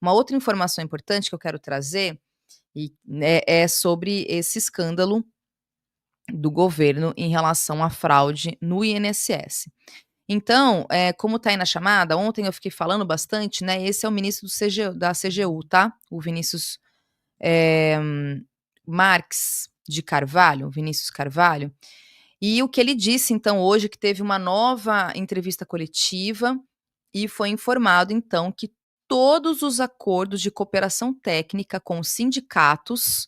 Uma outra informação importante que eu quero trazer é sobre esse escândalo do governo em relação à fraude no INSS. Então, como está aí na chamada, ontem eu fiquei falando bastante, né, esse é o ministro da CGU, tá, o Vinícius, eh, Marques de Carvalho, Vinícius Carvalho, e o que ele disse então hoje que teve uma nova entrevista coletiva, e foi informado então que todos os acordos de cooperação técnica com os sindicatos,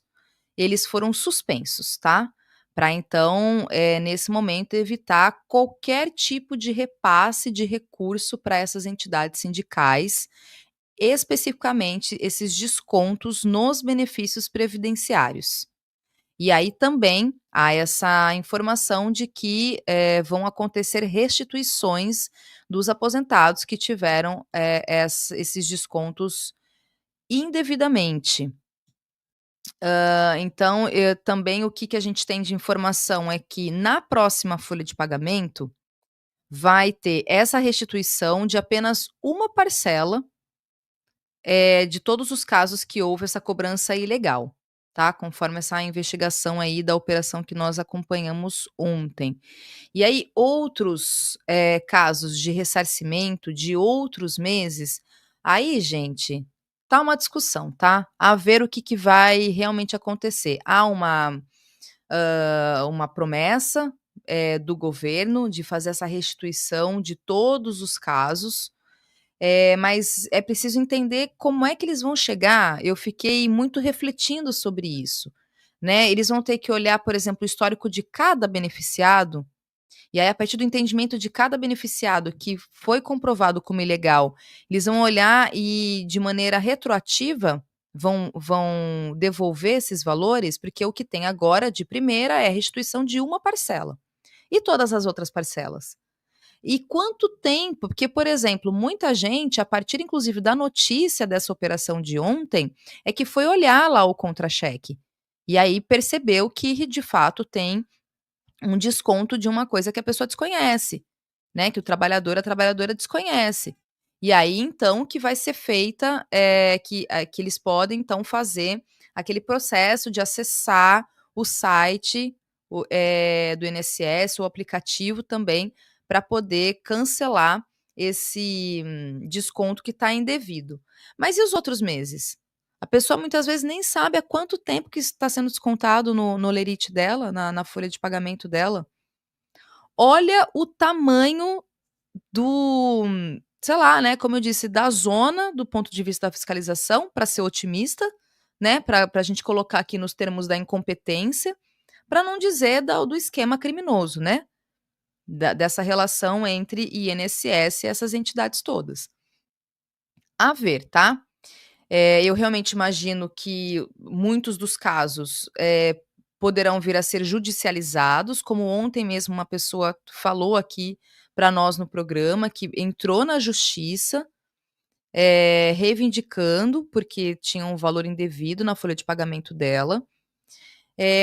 eles foram suspensos, tá. Para então, nesse momento, evitar qualquer tipo de repasse de recurso para essas entidades sindicais, especificamente esses descontos nos benefícios previdenciários. E aí também há essa informação de que, vão acontecer restituições dos aposentados que tiveram, esses descontos indevidamente. Então, também o que que a gente tem de informação é que na próxima folha de pagamento, vai ter essa restituição de apenas uma parcela, de todos os casos que houve essa cobrança ilegal, tá, conforme essa investigação aí da operação que nós acompanhamos ontem. E aí outros, casos de ressarcimento de outros meses, aí gente, tá uma discussão, tá, a ver o que que vai realmente acontecer. Há uma promessa, do governo de fazer essa restituição de todos os casos, mas é preciso entender como é que eles vão chegar. Eu fiquei muito refletindo sobre isso, né, eles vão ter que olhar, por exemplo, o histórico de cada beneficiado, e aí a partir do entendimento de cada beneficiado que foi comprovado como ilegal, eles vão olhar e de maneira retroativa, vão devolver esses valores, porque o que tem agora de primeira é a restituição de uma parcela. E todas as outras parcelas? E quanto tempo? Porque, por exemplo, muita gente, a partir inclusive da notícia dessa operação de ontem, é que foi olhar lá o contra-cheque. E aí percebeu que de fato tem um desconto de uma coisa que a pessoa desconhece, né, que a trabalhadora desconhece. E aí então que vai ser feita, que eles podem então fazer aquele processo de acessar o site, do INSS, o aplicativo também, para poder cancelar esse desconto que está indevido. Mas e os outros meses? A pessoa muitas vezes nem sabe há quanto tempo que está sendo descontado no lerite dela, na folha de pagamento dela. Olha o tamanho do, sei lá, né, como eu disse, da zona do ponto de vista da fiscalização, para ser otimista, né, para a gente colocar aqui nos termos da incompetência, para não dizer do esquema criminoso, né, dessa relação entre INSS e essas entidades todas. A ver, tá? Eu realmente imagino que muitos dos casos, poderão vir a ser judicializados, como ontem mesmo uma pessoa falou aqui para nós no programa, que entrou na justiça, reivindicando, porque tinha um valor indevido na folha de pagamento dela.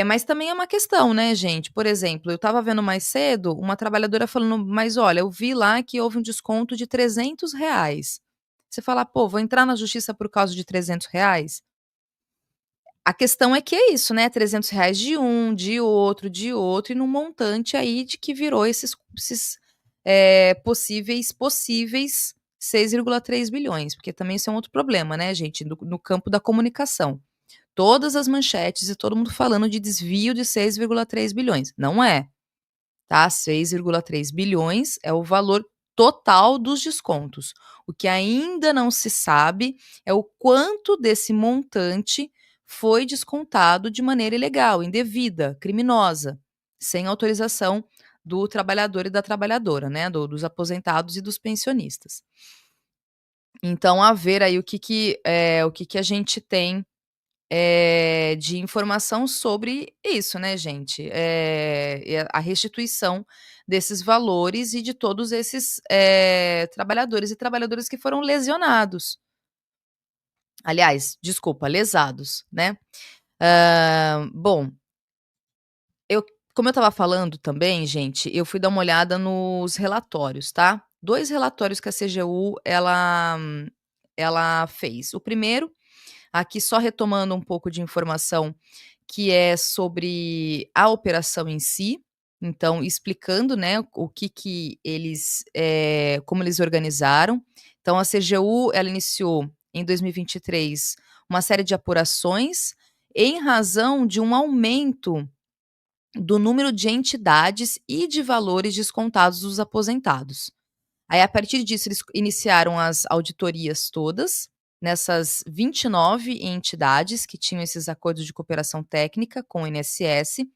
Mas também é uma questão, né, gente, por exemplo, eu estava vendo mais cedo uma trabalhadora falando: "Mas olha, eu vi lá que houve um desconto de R$ 300". Você fala: "Pô, vou entrar na justiça por causa de R$ 300?". A questão é que é isso, né, R$ 300 de um, de outro, e num montante aí de que virou esses, possíveis 6,3 bilhões, porque também isso é um outro problema, né, gente, no campo da comunicação. Todas as manchetes e todo mundo falando de desvio de 6,3 bilhões. Não é, tá, 6,3 bilhões é o valor total dos descontos. O que ainda não se sabe é o quanto desse montante foi descontado de maneira ilegal, indevida, criminosa, sem autorização do trabalhador e da trabalhadora, né, dos aposentados e dos pensionistas. Então a ver aí o que que a gente tem, de informação sobre isso, né, gente, e a restituição desses valores e de todos esses, trabalhadores e trabalhadoras que foram lesionados. Aliás, desculpa, lesados, né. Bom, eu como eu estava falando também, gente, eu fui dar uma olhada nos relatórios, tá. 2 relatórios que a CGU ela fez? O primeiro, aqui só retomando um pouco de informação, que é sobre a operação em si, então explicando, né, o que eles, como eles organizaram. Então a CGU, ela iniciou em 2023 uma série de apurações em razão de um aumento do número de entidades e de valores descontados dos aposentados. Aí, a partir disso, eles iniciaram as auditorias todas, nessas 29 entidades que tinham esses acordos de cooperação técnica com o INSS,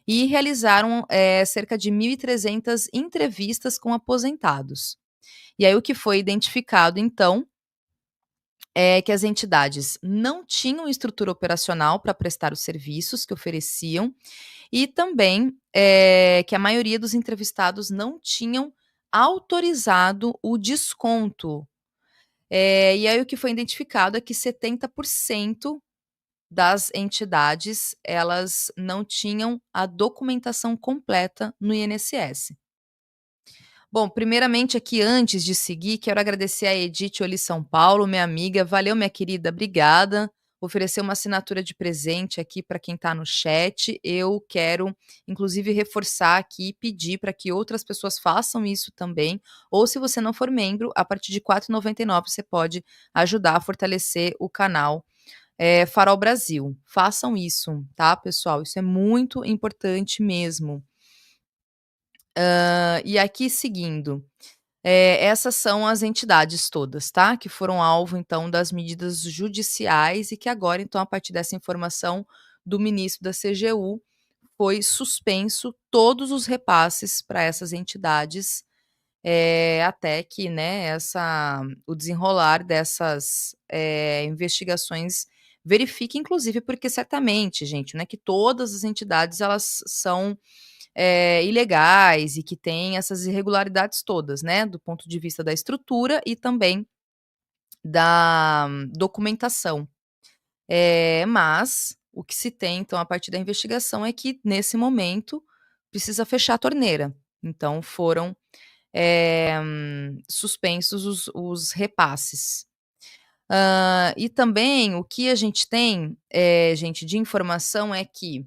e realizaram cerca de 1.300 entrevistas com aposentados. E aí, o que foi identificado, então, é que as entidades não tinham estrutura operacional para prestar os serviços que ofereciam, e também, que a maioria dos entrevistados não tinham autorizado o desconto. E aí o que foi identificado é que 70% das entidades, elas não tinham a documentação completa no INSS. Bom, primeiramente aqui, antes de seguir, quero agradecer a Edith Oli São Paulo, minha amiga. Valeu, minha querida, obrigada. Oferecer uma assinatura de presente aqui para quem está no chat. Eu quero, inclusive, reforçar aqui e pedir para que outras pessoas façam isso também. Ou, se você não for membro, a partir de R$ 4,99 você pode ajudar a fortalecer o canal Farol Brasil. Façam isso, tá, pessoal? Isso é muito importante mesmo. E aqui, seguindo, essas são as entidades todas, tá, que foram alvo, então, das medidas judiciais e que agora, então, a partir dessa informação do ministro da CGU, foi suspenso todos os repasses para essas entidades, até que, né, o desenrolar dessas, investigações verifique, inclusive porque certamente, gente, não é que todas as entidades elas são ilegais e que tem essas irregularidades todas, né, do ponto de vista da estrutura e também da documentação. Mas o que se tem, então, a partir da investigação é que, nesse momento, precisa fechar a torneira. Então foram, suspensos os repasses. E também o que a gente tem, gente, de informação é que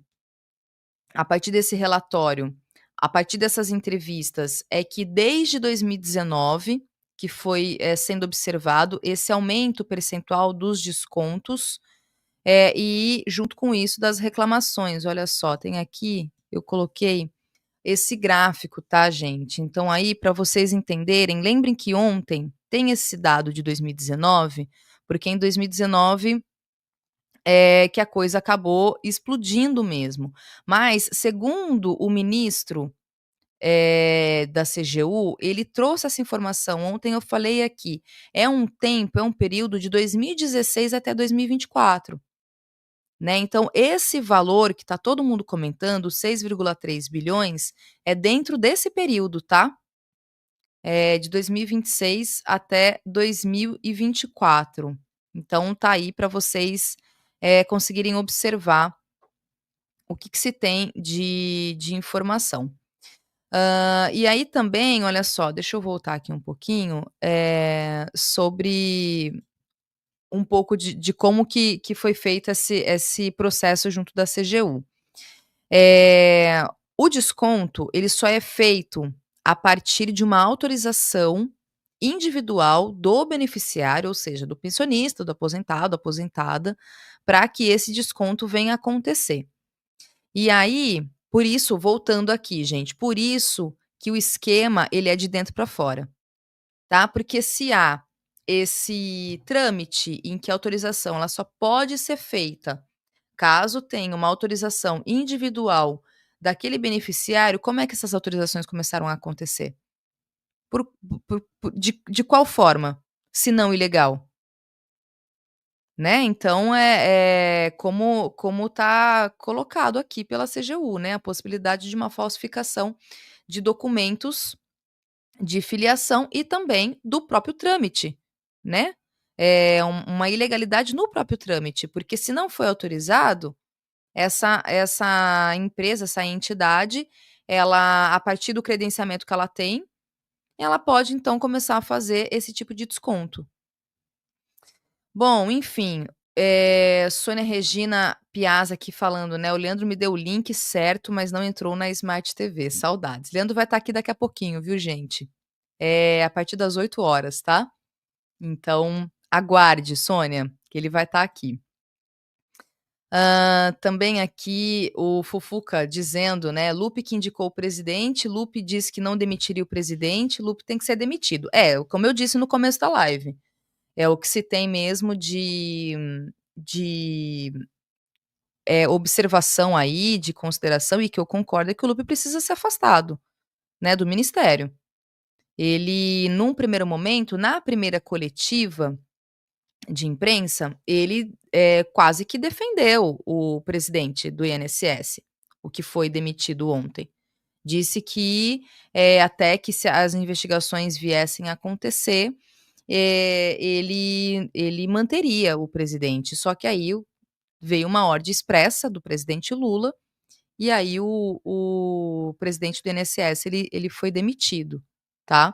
a partir desse relatório, a partir dessas entrevistas, é que desde 2019, que foi, sendo observado esse aumento percentual dos descontos, e junto com isso das reclamações. Olha só, tem aqui, eu coloquei esse gráfico, tá, gente? Então aí, para vocês entenderem, lembrem que ontem tem esse dado de 2019, porque em 2019 que a coisa acabou explodindo mesmo. Mas, segundo o ministro, da CGU, ele trouxe essa informação. Ontem eu falei aqui, é um período de 2016 até 2024, né. Então esse valor que está todo mundo comentando, 6,3 bilhões, é dentro desse período, tá. De 2026 até 2024. Então tá aí para vocês, conseguirem observar o que se tem de informação. E aí também, olha só, deixa eu voltar aqui um pouquinho, sobre um pouco de como que foi feito esse processo junto da CGU. O desconto, ele só é feito a partir de uma autorização individual do beneficiário, ou seja, do pensionista, do aposentado, aposentada, para que esse desconto venha a acontecer. E aí, por isso, voltando aqui, gente, por isso que o esquema ele é de dentro para fora, tá? Porque se há esse trâmite em que a autorização ela só pode ser feita caso tenha uma autorização individual daquele beneficiário, como é que essas autorizações começaram a acontecer? De qual forma, se não ilegal? Né, então como tá colocado aqui pela CGU, né, a possibilidade de uma falsificação de documentos de filiação e também do próprio trâmite, né. Uma ilegalidade no próprio trâmite, porque se não foi autorizado, essa empresa, essa entidade, ela, a partir do credenciamento que ela tem, ela pode então começar a fazer esse tipo de desconto. Bom, enfim, Sônia Regina Piazza aqui falando, né, o Leandro me deu o link certo, mas não entrou na Smart TV, saudades. Leandro vai estar aqui daqui a pouquinho, viu, gente? É a partir das 8 horas, tá? Então, aguarde, Sônia, que ele vai estar aqui. Também aqui o Fufuca dizendo, né, Lupe que indicou o presidente, Lupe disse que não demitiria o presidente, Lupe tem que ser demitido. Como eu disse no começo da live, é o que se tem mesmo de observação aí, de consideração, e que eu concordo, é que o Lupe precisa ser afastado, né, do ministério. Ele, num primeiro momento, na primeira coletiva de imprensa, ele quase que defendeu o presidente do INSS, o que foi demitido ontem. Disse que até que se as investigações viessem a acontecer, ele manteria o presidente. Só que aí veio uma ordem expressa do presidente Lula, e aí o presidente do INSS ele foi demitido, tá?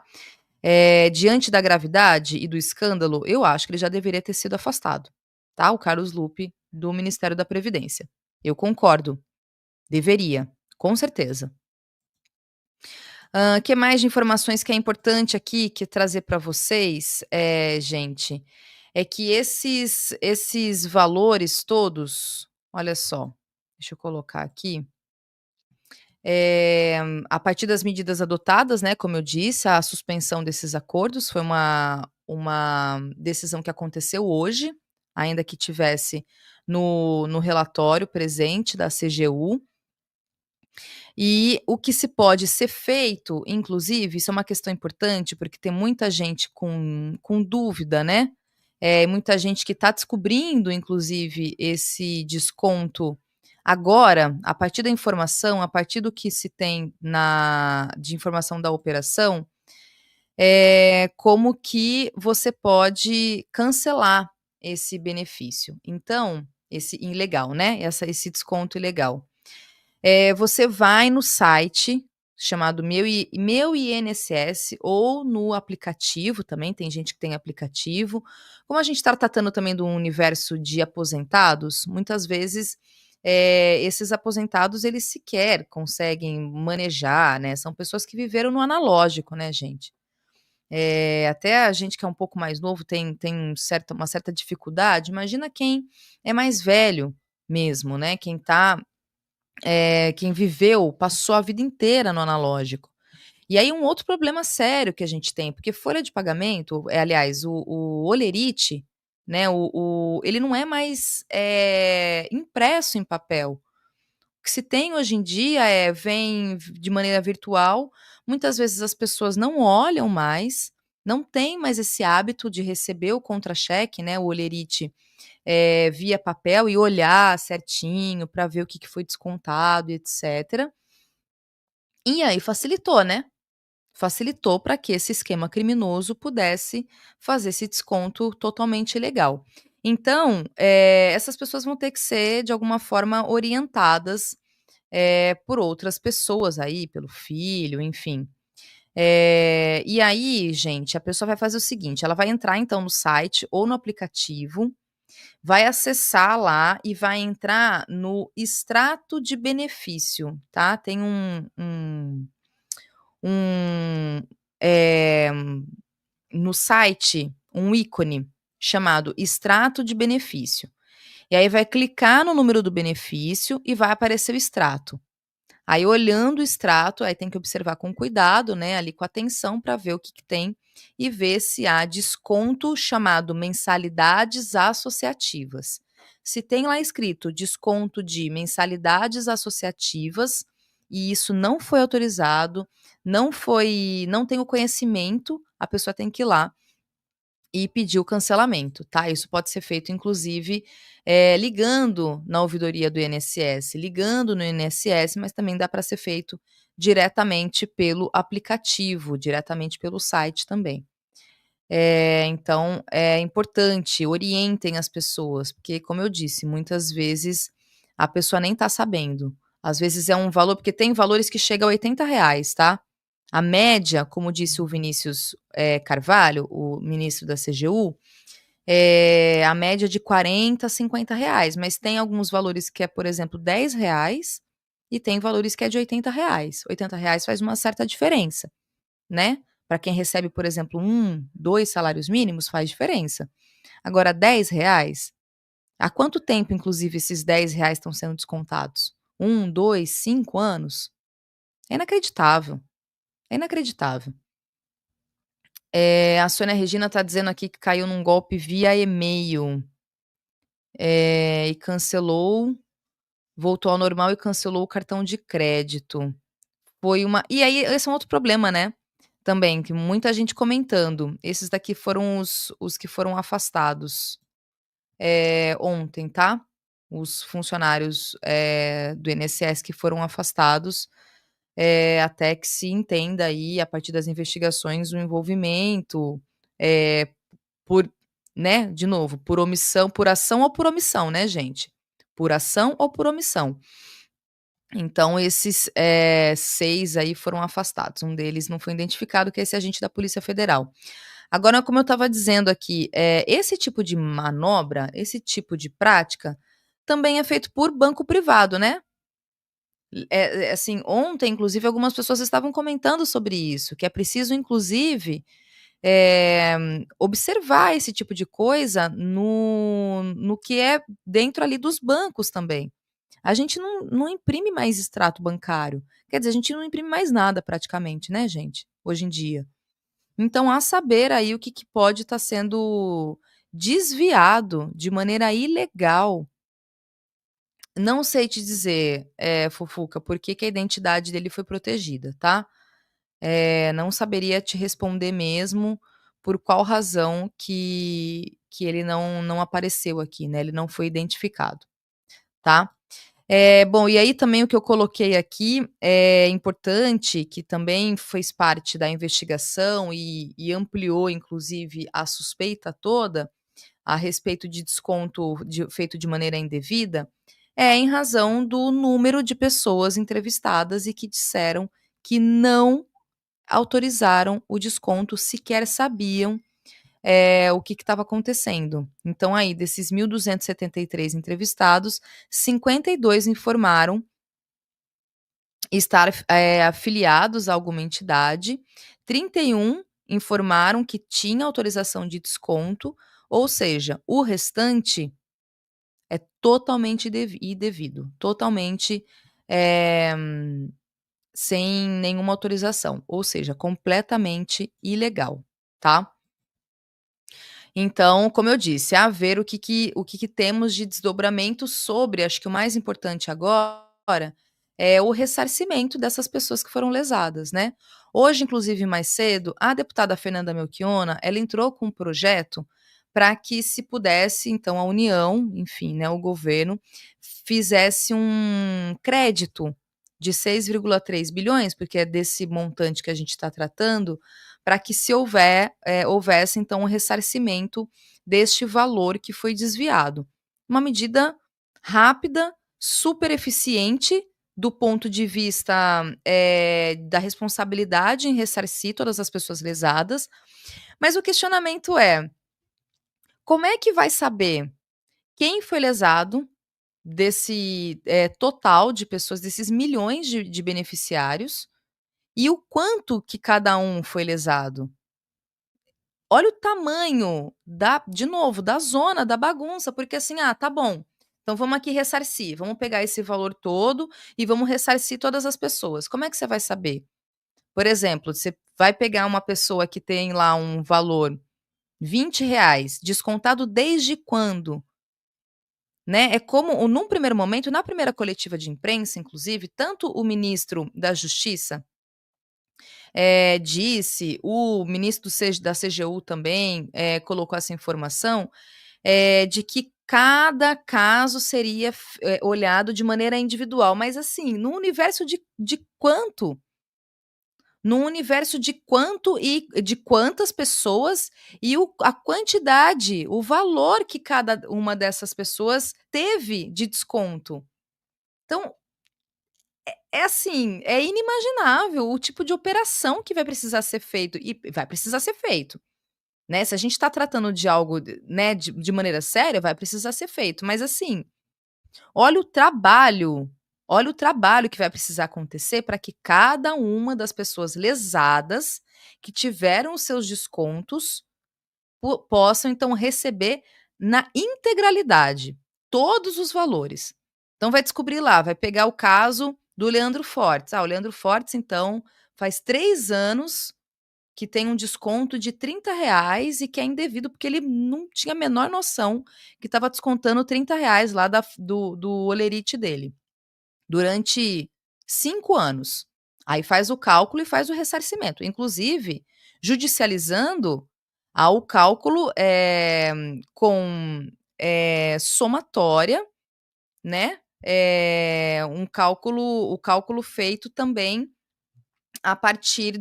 Diante da gravidade e do escândalo, eu acho que ele já deveria ter sido afastado, tá? O Carlos Lupe, do Ministério da Previdência. Eu concordo, deveria, com certeza. Que mais de informações que é importante aqui que trazer para vocês, gente, é que esses valores todos, olha só, deixa eu colocar aqui. A partir das medidas adotadas, né, como eu disse, a suspensão desses acordos foi uma decisão que aconteceu hoje, ainda que tivesse no relatório presente da CGU. E o que se pode ser feito, inclusive, isso é uma questão importante, porque tem muita gente com dúvida, né? Muita gente que está descobrindo, inclusive, esse desconto agora, a partir da informação, a partir do que se tem de informação da operação, como que você pode cancelar esse benefício. Então, esse ilegal, né? Esse desconto ilegal. Você vai no site chamado Meu INSS ou no aplicativo também, tem gente que tem aplicativo. Como a gente está tratando também do universo de aposentados, muitas vezes, esses aposentados eles sequer conseguem manejar, né, são pessoas que viveram no analógico, né, gente. Até a gente que é um pouco mais novo tem uma certa dificuldade, imagina quem é mais velho mesmo, né, quem viveu, passou a vida inteira no analógico. E aí um outro problema sério que a gente tem, porque folha de pagamento, aliás, o Olerite, né, ele não é mais impresso em papel. O que se tem hoje em dia vem de maneira virtual, muitas vezes as pessoas não olham mais, não tem mais esse hábito de receber o contra-cheque, né, o Olerite, via papel e olhar certinho para ver o que foi descontado e etc. E aí facilitou, né? Facilitou para que esse esquema criminoso pudesse fazer esse desconto totalmente ilegal. Então, essas pessoas vão ter que ser, de alguma forma, orientadas por outras pessoas aí, pelo filho, enfim. E aí, gente, a pessoa vai fazer o seguinte: ela vai entrar então no site ou no aplicativo, vai acessar lá e vai entrar no extrato de benefício, tá? Tem um, eh, no site, um ícone chamado extrato de benefício. E aí vai clicar no número do benefício e vai aparecer o extrato. Aí olhando o extrato, aí tem que observar com cuidado, né, ali com atenção para ver o que tem e ver se há desconto chamado mensalidades associativas. Se tem lá escrito desconto de mensalidades associativas e isso não foi autorizado, não tem o conhecimento, a pessoa tem que ir lá e pedir o cancelamento, tá? Isso pode ser feito, inclusive, ligando na ouvidoria do INSS, ligando no INSS, mas também dá para ser feito diretamente pelo aplicativo, diretamente pelo site também. Então, é importante, orientem as pessoas, porque, como eu disse, muitas vezes a pessoa nem está sabendo. Às vezes é um valor, porque tem valores que chegam a R$ 80, tá? A média, como disse o Vinícius Carvalho, o ministro da CGU, a média de 40, R$ 50, mas tem alguns valores que é, por exemplo, R$ 10 e tem valores que é de R$ 80. R$ 80 faz uma certa diferença, né. Para quem recebe, por exemplo, 2 salários mínimos, faz diferença. Agora R$ 10, há quanto tempo, inclusive, esses R$ 10 estão sendo descontados? 2, 5 anos? É inacreditável, é inacreditável. A Sônia Regina está dizendo aqui que caiu num golpe via e-mail, e cancelou, voltou ao normal e cancelou o cartão de crédito. Foi uma e aí esse é um outro problema, né, também, que muita gente comentando. Esses daqui foram os que foram afastados, ontem, tá. Os funcionários, do INSS que foram afastados, até que se entenda aí, a partir das investigações, o envolvimento, eh, por né, de novo, por omissão, por ação ou por omissão, né, gente. Por ação ou por omissão. Então esses, 6 aí foram afastados, um deles não foi identificado, que é esse agente da Polícia Federal. Agora, como eu estava dizendo aqui, esse tipo de manobra, esse tipo de prática, também é feito por banco privado, né. Assim, ontem, inclusive, algumas pessoas estavam comentando sobre isso, que é preciso, inclusive, eh, observar esse tipo de coisa no que é dentro ali dos bancos também. A gente não imprime mais extrato bancário, quer dizer, a gente não imprime mais nada praticamente, né, gente, hoje em dia. Então, a saber aí o que que pode estar sendo desviado de maneira ilegal. Não sei te dizer, Fofuca, por que que a identidade dele foi protegida, tá. Não saberia te responder mesmo por qual razão que ele não apareceu aqui, né, ele não foi identificado, tá. Bom, e aí também o que eu coloquei aqui é importante, que também fez parte da investigação e ampliou inclusive a suspeita toda, a respeito de desconto feito de maneira indevida, é em razão do número de pessoas entrevistadas e que disseram que não autorizaram o desconto, sequer sabiam, o que estava acontecendo. Então aí, desses 1.273 entrevistados, 52 informaram estar afiliados a alguma entidade, 31 informaram que tinha autorização de desconto, ou seja, o restante é totalmente indevido, totalmente, eh, sem nenhuma autorização, ou seja, completamente ilegal, tá. Então, como eu disse, a ver o que que temos de desdobramento sobre, acho que o mais importante agora, é o ressarcimento dessas pessoas que foram lesadas, né. Hoje, inclusive mais cedo, a deputada Fernanda Melchiona, ela entrou com um projeto para que se pudesse, então, a União, enfim, né, o governo, fizesse um crédito de 6,3 bilhões, porque é desse montante que a gente está tratando, para que se houvesse então um ressarcimento deste valor que foi desviado. Uma medida rápida, super eficiente do ponto de vista, da responsabilidade em ressarcir todas as pessoas lesadas, mas o questionamento é: como é que vai saber quem foi lesado desse, total de pessoas, desses milhões de beneficiários, e o quanto que cada um foi lesado? Olha o tamanho da de novo, da zona, da bagunça, porque assim: "Ah, tá bom, então vamos aqui ressarcir, vamos pegar esse valor todo e vamos ressarcir todas as pessoas". Como é que você vai saber? Por exemplo, você vai pegar uma pessoa que tem lá um valor R$ 20, descontado desde quando? Né, é como num primeiro momento, na primeira coletiva de imprensa, inclusive, tanto o ministro da Justiça, disse, o ministro da CGU também, colocou essa informação, de que cada caso seria olhado de maneira individual, mas assim, no universo de quanto? No universo de quanto e de quantas pessoas e a quantidade, o valor que cada uma dessas pessoas teve de desconto. Então, é assim, é inimaginável o tipo de operação que vai precisar ser feito e vai precisar ser feito, né. Se a gente está tratando de algo, né, de maneira séria, vai precisar ser feito, mas assim, olha o trabalho, olha o trabalho que vai precisar acontecer para que cada uma das pessoas lesadas, que tiveram os seus descontos, possam então receber na integralidade, todos os valores. Então vai descobrir lá, vai pegar o caso do Leandro Fortes. O Leandro Fortes então faz 3 anos que tem um desconto de R$ 30 e que é indevido, porque ele não tinha a menor noção que estava descontando R$ 30 lá do holerite dele, durante 5 anos. Aí faz o cálculo e faz o ressarcimento. Inclusive, judicializando, o cálculo, com, somatória, né, o cálculo feito também a partir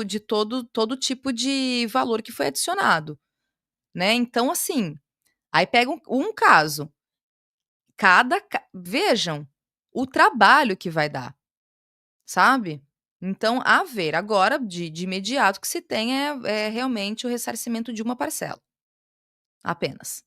de todo tipo de valor que foi adicionado, né. Então, assim, aí pega um caso, vejam o trabalho que vai dar, sabe. Então, a ver, agora de imediato o que se tem é realmente o ressarcimento de uma parcela, apenas.